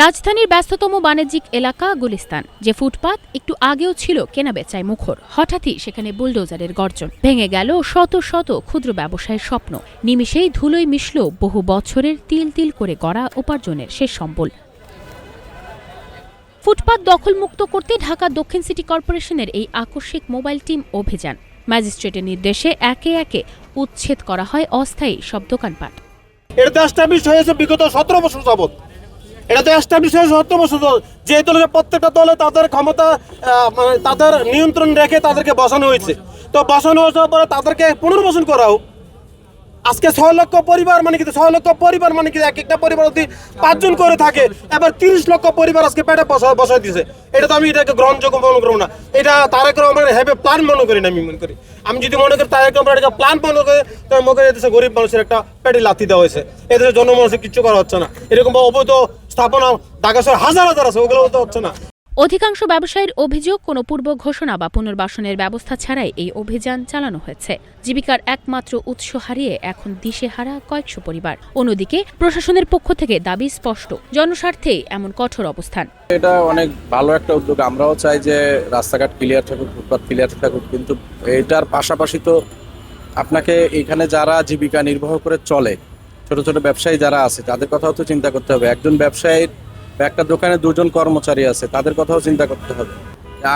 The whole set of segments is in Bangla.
রাজধানীর ব্যস্ততম বাণিজ্যিক এলাকা গুলিস্তান, যে ফুটপাত একটু আগেও ছিল কেনাবেচায় মুখর, হঠাৎই সেখানে বুলডোজারের গর্জন। ভেঙে গেল শত শত ক্ষুদ্র ব্যবসায়ীর স্বপ্ন। নিমিষেই ধুলোয় মিশল বহু বছরের তিল তিল করে গড়া উপার্জনের শেষ সম্বল। ফুটপাত দখলমুক্ত করতে ঢাকা দক্ষিণ সিটি কর্পোরেশনের এই আকস্মিক মোবাইল টিম অভিযান। ম্যাজিস্ট্রেটের নির্দেশে একে একে উচ্ছেদ করা হয় অস্থায়ী সব দোকানপাট। এটা এস্টাবলিশ হয়েছে বিগত 17 বছর যাবত। এটা তো এস্টাবলিশ হয়েছে 17 বছর যে দলের প্রত্যেকটা দলে তাদের ক্ষমতা মানে তাদের নিয়ন্ত্রণ রেখে তাদেরকে বসানো হয়েছে। তো বসানো হওয়ার পরে তাদেরকে পুনর্বাসন করা হোক। আজকে 6 লক্ষ পরিবার মানে কি 6 লক্ষ পরিবার মানে কি এক একটা পরিবার যদি 5 জন করে থাকে, এবার 30 লক্ষ পরিবার আজকে পেটে বসায় দিয়েছে। এটা তো আমি এটাকে গ্রহণযোগ্য মনে করবো না। এটা তারেক রহমানের হ্যাভে প্ল্যান মনে করি না। আমি মনে করি আমি যদি মনে করি তারেক রহমানের একটা প্ল্যান মনে করি, তবে মনে করি এদেশে গরিব মানুষের একটা পেটে লাথি দেওয়া হয়েছে। এদেশে জনমানুষের কিচ্ছু করা হচ্ছে না। এরকম অবৈধ স্থাপনা ঢাকা শহরে হাজার হাজার আছে, ওগুলো তো হচ্ছে না। অধিকাংশ ব্যবসায়ীর অভিযোগ, কোনো পূর্ব ঘোষণা বা পুনর্বাসনের ব্যবস্থা ছাড়াই এই অভিযান চালানো হয়েছে। জীবিকার একমাত্র উৎস হারিয়ে এখন দিশেহারা কয়েকশো পরিবার। অন্যদিকে প্রশাসনের পক্ষ থেকে দাবি স্পষ্ট, জনস্বার্থে এমন কঠোর অবস্থান। এটা অনেক ভালো একটা উদ্যোগ। আমরাও চাই যে রাস্তাঘাট ক্লিয়ার থাকুক, ফুটপাত ক্লিয়ার থাকুক, কিন্তু এটার পাশাপাশি তো আপনাকে এখানে যারা জীবিকা নির্বাহ করে চলে, ছোট ছোট ব্যবসায়ী যারা আছে, তাদের কথাও তো চিন্তা করতে হবে। একজন ব্যবসায়ীর একটা দোকানে 2 জন কর্মচারী আছে, তাদের কথাও চিন্তা করতে হবে।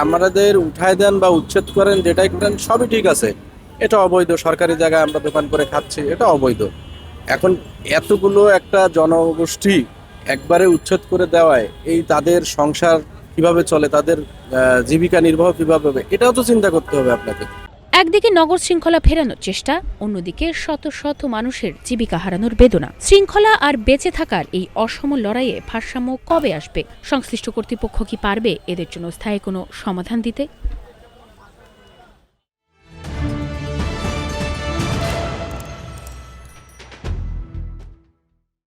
আমাদের উঠায় দেন বা উচ্ছেদ করেন, যেটাই করেন সবই ঠিক আছে, এটা অবৈধ। সরকারি জায়গায় আমরা দোকান করে খাচ্ছি, এটা অবৈধ। এখন এতগুলো একটা জনগোষ্ঠী একবারে উচ্ছেদ করে দেওয়ায় এই তাদের সংসার কিভাবে চলে, তাদের জীবিকা নির্বাহ কিভাবে হবে, এটাও তো চিন্তা করতে হবে আপনাকে। একদিকে নগর শৃঙ্খলা ফেরানোর চেষ্টা, অন্যদিকে শত শত মানুষের জীবিকা হারানোর বেদনা। শৃঙ্খলা আর বেঁচে থাকার এই অসম লড়াইয়ে ভারসাম্য কবে আসবে? সংশ্লিষ্ট কর্তৃপক্ষ কি পারবে এদের জন্য স্থায়ী কোনো সমাধান দিতে?